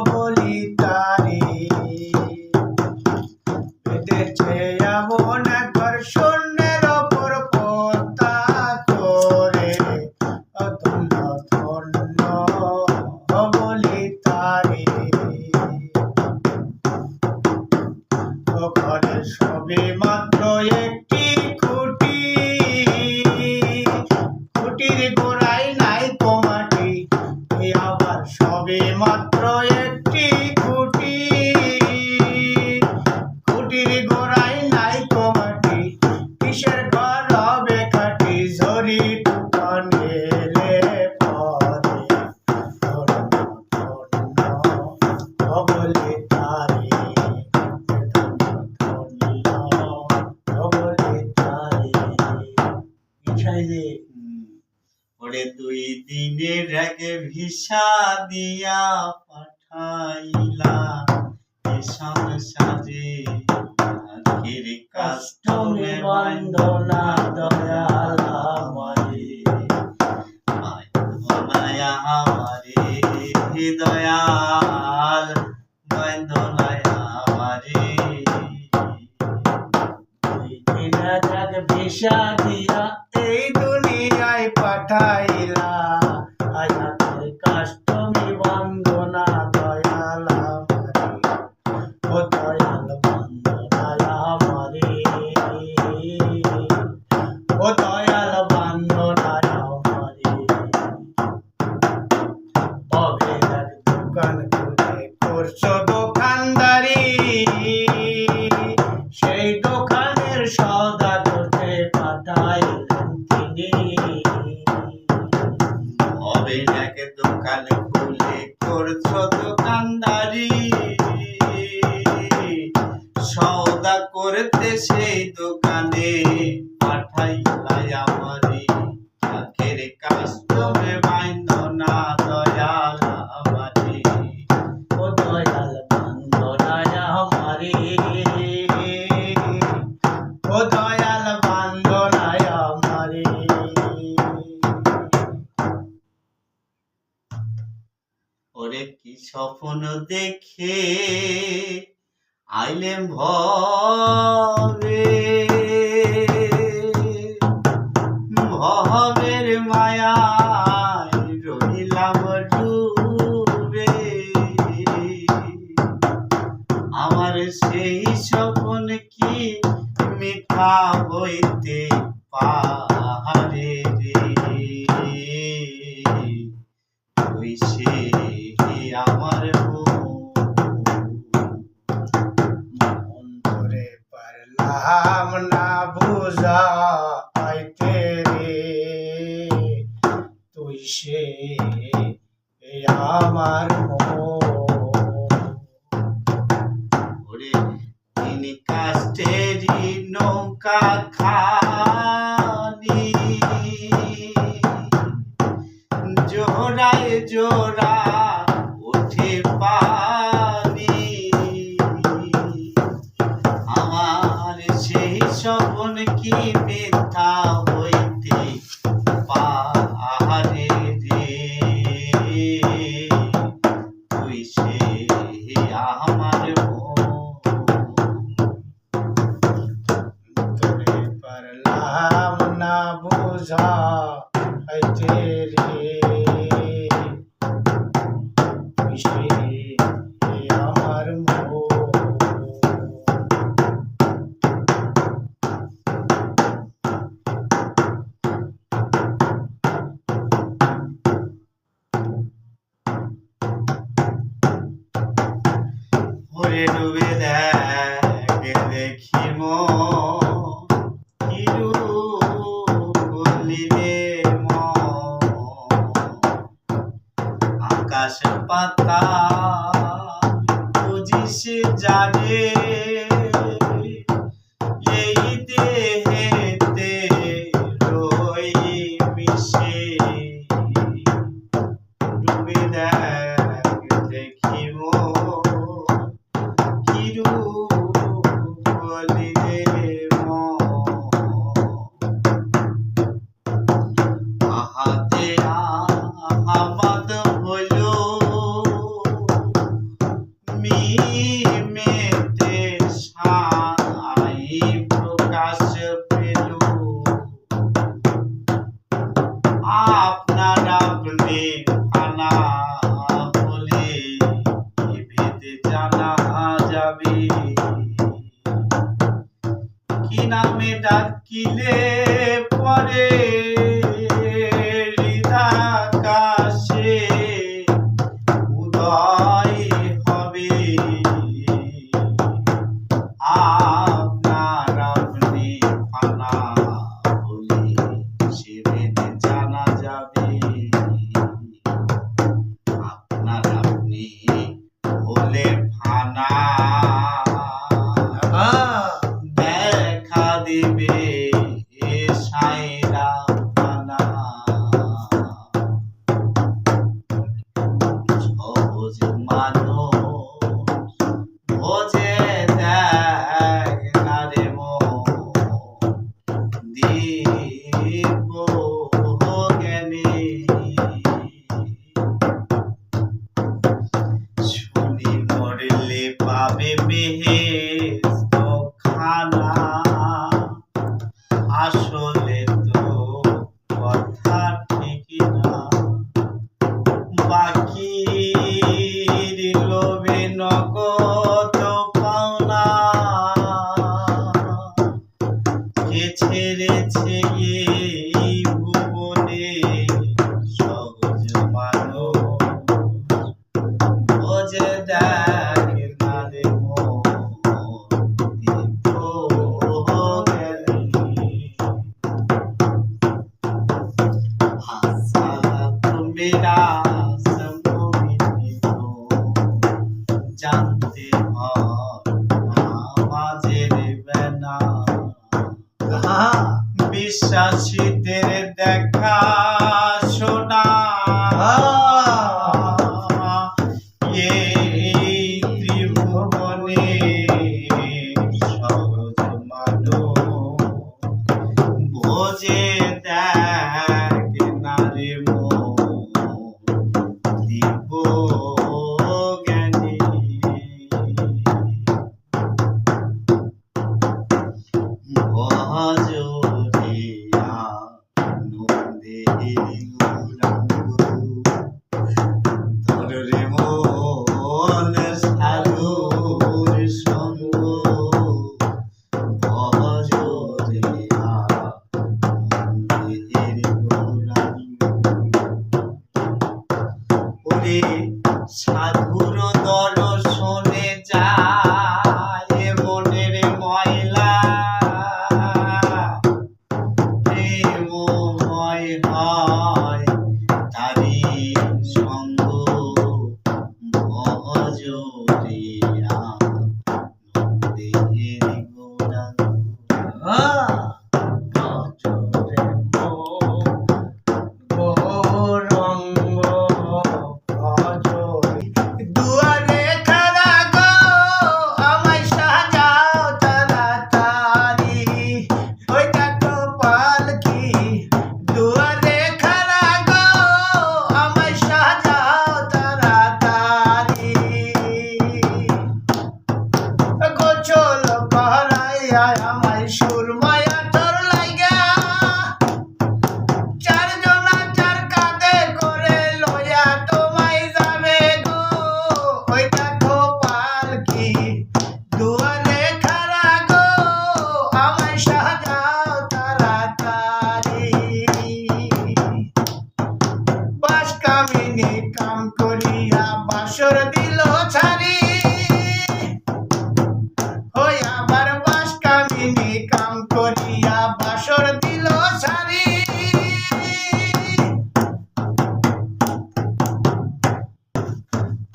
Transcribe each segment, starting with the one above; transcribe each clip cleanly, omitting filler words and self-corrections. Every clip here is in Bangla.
বলি তারে বেঁধেছে এমন একবার শূন্যের ওপর পদ্মা করে ধন্য ধন্য বলি তারে ঘরে সবে মাত্র একটি খুঁটি খুঁটির গোড়ায় নাই মাটি আবার সবে মাত্র একটি খুঁটি খুঁটির গোড়ায় নাই মাটি কিসের ঘর হবে কাটি ঝরি তুফান এলে পরে বলে তারে ওরে 2 দিনের আগে ভিসা দিয়া পাঠাইলা এসন সাজে আখের কাস্টমে বন্দনা দয়াল আমারে বন্দনায়া আমারে দয়াল বন্দনায়া আমারে 2 দিনের আগে ভিসা দিয়া এই দুনিয়ায় পাঠাইলা আয়াতের কাস্টমি বন্দনা দয়াল আমারে ও দয়াল বন্দনা আমারে ও দয়াল বন্দনা আমারে অবের এক দোকান খুলে করছো দোকানদারি সেই দোকানের সওদা করতে পাঠাইলেন তিনি হবে এক দোকান খুলে করছো দোকানদারি সওদা করতে সেই দোকানে পাঠাইলাই আমারে আখের কাস্টমে বন্দনা দয়াল আমারে ও দয়াল বন্দনা আমারে ও দয়াল বন্দনা আমারে ওরে কি স্বপ্ন দেখে আইলেম ভবে ভবের মায়ায় রহিলাম ডুবে আমার সেই স্বপ্ন কি মিথ্যা হইতে পারে রে তুই সে আমার মন ধরে পারলাম না বুঝাইতে রে তুই সে আমার ওরে তিনি কাষ্টেরই নৌকা খানি জোড়ায় জোড়া ওঠে পানি আমার সেই স্বপ্ন কি মিথ্যা হইতে পারে রে তুই সে আমার ধরে পারলাম না বুঝাইতে রে তুই সে আমার ওরে ডুবে দেখি আকাশ পাতাল বুঝিস জানে এই দেহেতে রই মিশে ডুবে দেখিব আহাতে আহমাদ হইল ডাকিলে পরে হৃদাকাশে উদয় হবে আপনার আপনি ফানা বলে সেদিন জানা যাবে আপনার আপনি হলে ফানা দেখা দিবে এ সাইরা ফানা সহজ মানুষ বোঝে দেখ না রে দিব জ্ঞানী শুনি মরলে পাবে বেহেশত খানা আসলে তো কথা ঠিকই না বাকির লোভে নগদ পাওনা কে ছেড়েছে এই ভুবনে সহজ মানুষ বোঝে দেখ না রে मेरा जानते আমাদের বেনা বিশ্বাসীদের দেখা শোনা এই ত্রিভুবনে সহজ মানুষ বোঝে দেখ না রে দিব জ্ঞানী ভজরিয়া নন্দে তোর রে মন সাধুর সঙ্গ ভজরিয়া নন্দের গৌরাঙ্গ ওরে সাধুর দর্শনে যায় মনের ময়লা প্রেমময় হয় তারি সঙ্গ ভজরিয়া নন্দের গৌরাঙ্গ ভজরে গৌরাঙ্গ দুয়ারে খাড়া গো আমায় সাজাও তাড়াতাড়ি ওইটা তো পালকি দুয়ারে খাড়া গো আমায় সাজাও তাড়াতাড়ি গোছল পাড়াইয়া আমায় সুরমায়া তোর লাইগা চারজনা চার কাঁধে করে লইয়া তোমায় যাবে গো ওই দেখো পালকি দুয়ারে খাড়া গো আমায় সাজাও তাড়াতাড়ি বাস কামিনী কাম করিয়া বাসর দিল ছাড়ি ওই আবার বাস কামিনী কাম করিয়া বাসর দিল ছাড়ি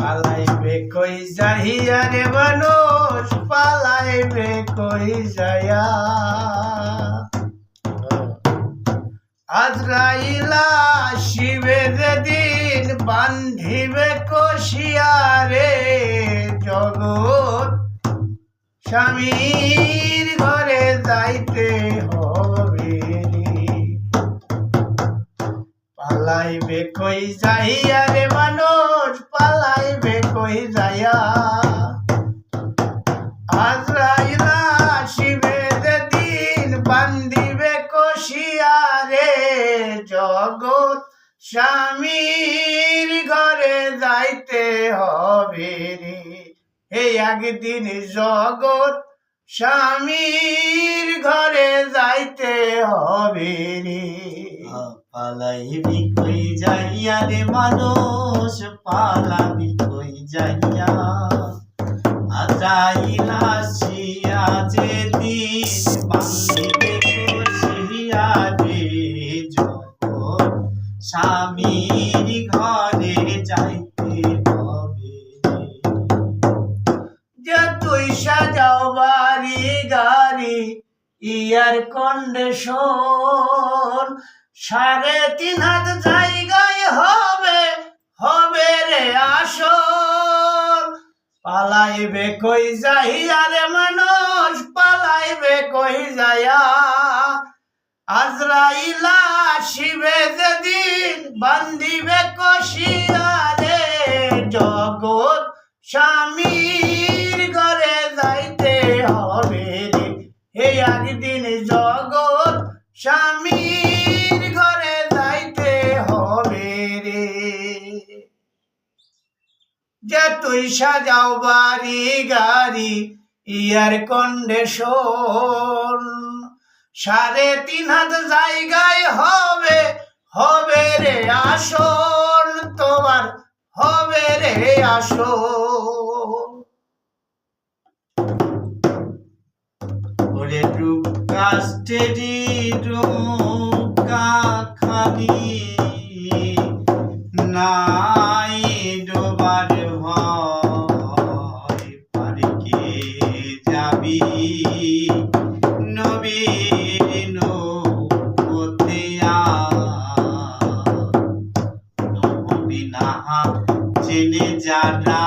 পালাইবে কই যাইয়া রে মানুষ পালাইবে কই যাইয়া আজরাইলা শিবে যেদিন বান্ধিবে কষিয়া রে জগৎ স্বামীর ঘরে যাইতে হবে পালাইবে কই যাইয়া রে মানুষ পালাইবে কই যাইয়া আজরাইলা শিবে যেদিন বান্ধিবে কষিয়া রে জগৎ স্বামীর ঘরে যাইতে হবে রে এই একদিন জগৎ স্বামীর ঘরে যাইতে হবে রে। পালাইবি কই যাইয়া রে মানুষ, পালাবি কই যাইয়া। আজাইলা শিয়া যেদিন বান্ধিবে কষিয়া রে, যখন স্বামীর ঘরে যাইতে হবে রে। যে তুই সাজাও বাড়ি গাড়ি ইয়ার কন্ডিশন, 3.5 হাত জায়গায় হবে রে আসর। পালাইবে কই যাইয়া রে মানুষ, পালাইবে কই যাইয়া। আজরাইলা শিবে যেদিন বান্ধিবে কষিয়া রে, জগৎ স্বামীর ঘরে যাইতে হবে রে। এই একদিন জগৎ স্বামীর ঘরে যাইতে হবে রে। যে তুই সাজাও বাড়ি গাড়ি ইয়ার কন্ডিশন, 3.5 হাত জায়গায় হবে রে আসন, তোমার হবে রে আসন। ওরে রূপ কাষ্টেরি রূপা খানি, নাই ডোবার ভয়। পারিকে যাবি নবীর নৌকোতে হবি না জেনে যারা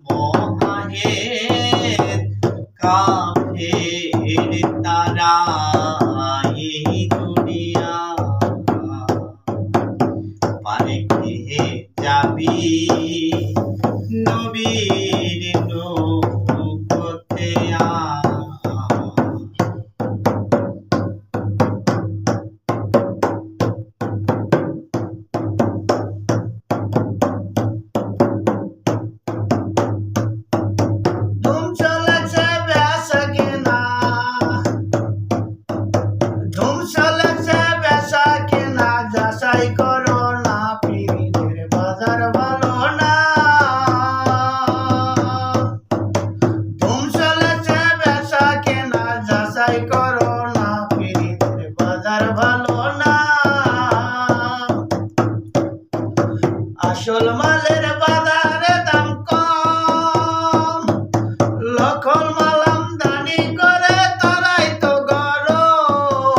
মহাহের কাফের তারা। এই দুনিয়া পারে কে যাবি নবীর নৌকোতে ধুম চলেছে বেচা কেনা, ধুম চলেছে বেচা কেনা, যাচাই করো না পীরের বাজার ভালো না। ধুম চলেছে বেচা কেনা, যাচাই করো না পীরের বাজার ভালো না। আসল মালের বাজারে দাম কম, লখল মাল আমদানি করে তারাই তো গরম।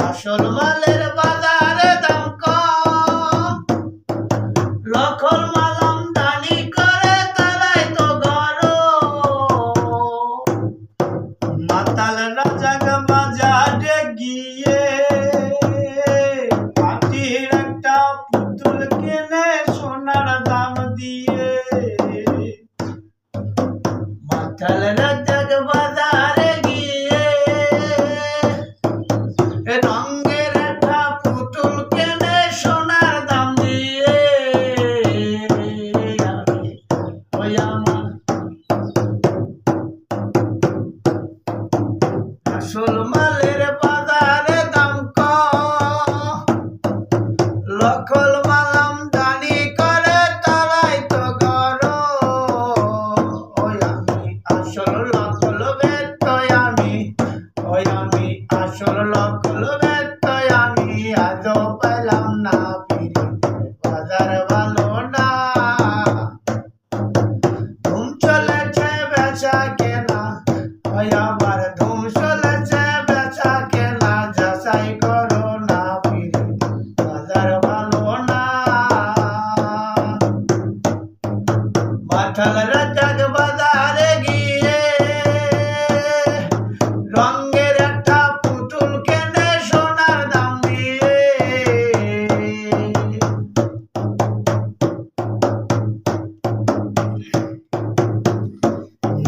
আসল মালের বাজারে দাম কম, লখল মাল আমদানি করে তারাই তো গরম। মাতাল রাজাগ বাজারে গিয়ে মাটির একটা পুতুল কেনে সোনার দাম দিয়ে। মাতাল রাজাগ বাজারে গিয়ে রঙের একটা পুতুল কেনে সোনার দাম দিয়ে। ওই আমার আসল মালের বাজারে দাম কম, লখল মাল আমদানি করে তারাই তো গরম। ওই আমি আসল লখল বেতয় আমি, ওই আমি আসল লখল বেতয় আমি। আজও পাইলাম না পীরের বাজার ভালো না। ধুম চলেছে বেচা কেনা, ওই আবার ধুম চলেছে বেচা কেনা, যাচাই করো না পীরের বাজার ভালো না। মাতাল রাজাগ বাজারে গিয়ে রঙের একটা পুতুল কেনে সোনার দাম দিয়ে।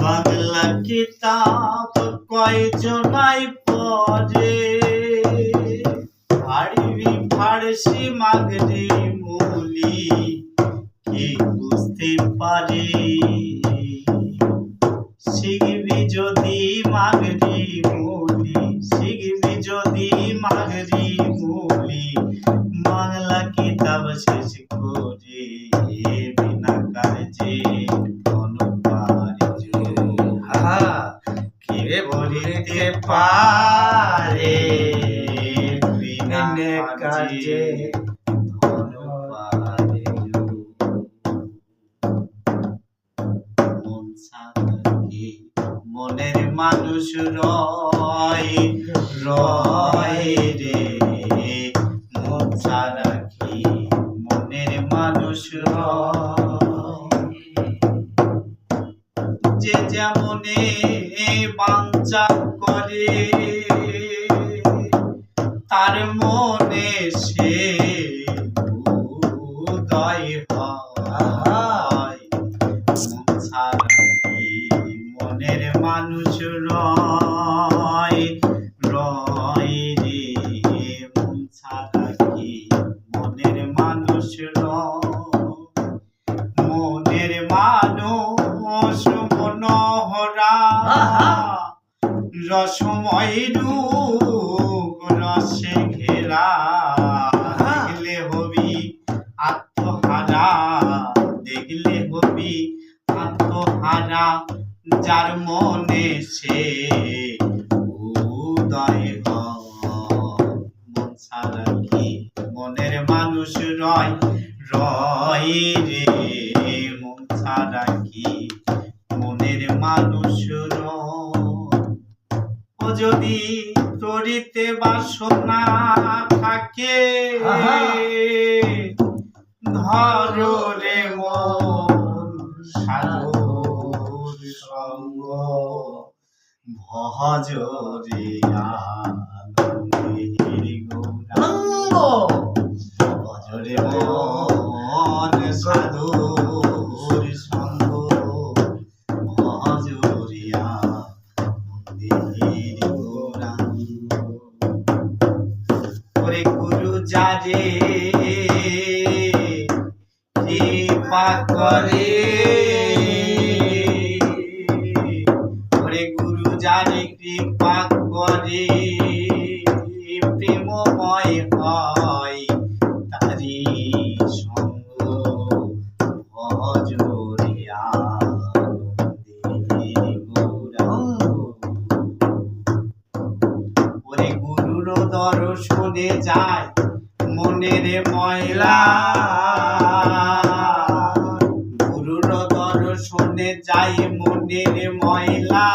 বাংলা কিতাব কয়জনাই পড়ে, আরবি ফারসি মাগরি মৌলি কি বুঝতে পারে। শেষ করে বিনা কার্যে ধন পার্য কে বলিতে পারে বিনা কার্যে ধন পার্য মন সাথে মনের মানুষ রয় রয় রে মন সারাখি মনের মানুষ রয় যে যেমনে বাঞ্ছা করে তার মনে সে উদয় হয় মন সারাখি মনের মানুষ রয় রয় রে মন সারাখি মনের মানুষ রয় মনের মানুষ মনোহরা রসময় রূপ রসে ঘেরা দেখলে হবি আত্মহারা দেখলে হবি আত্মহারা যার মনে সে উদয় মন সারাখি মনের মানুষ রয় রয় রে মন সারাখি মনের মানুষ ও যদি তরিতে বাসনা থাকে ধরো রে মন সাধুর সঙ্গ ভজ রে আনন্দের গৌরাঙ্গ ভজ রে মন সাধুর সঙ্গ ভজ রে আনন্দের গৌরাঙ্গ ওরে গুরু যারে কৃপা করে ওরে গুরু যারে কৃপা করে প্রেমময় হয় তারি সঙ্গ ভজ রে আনন্দের গৌরাঙ্গ ওরে গুরুর দর্শনে যায় মনের ময়লা গুরুর দর্শনে যাই মনের ময়লা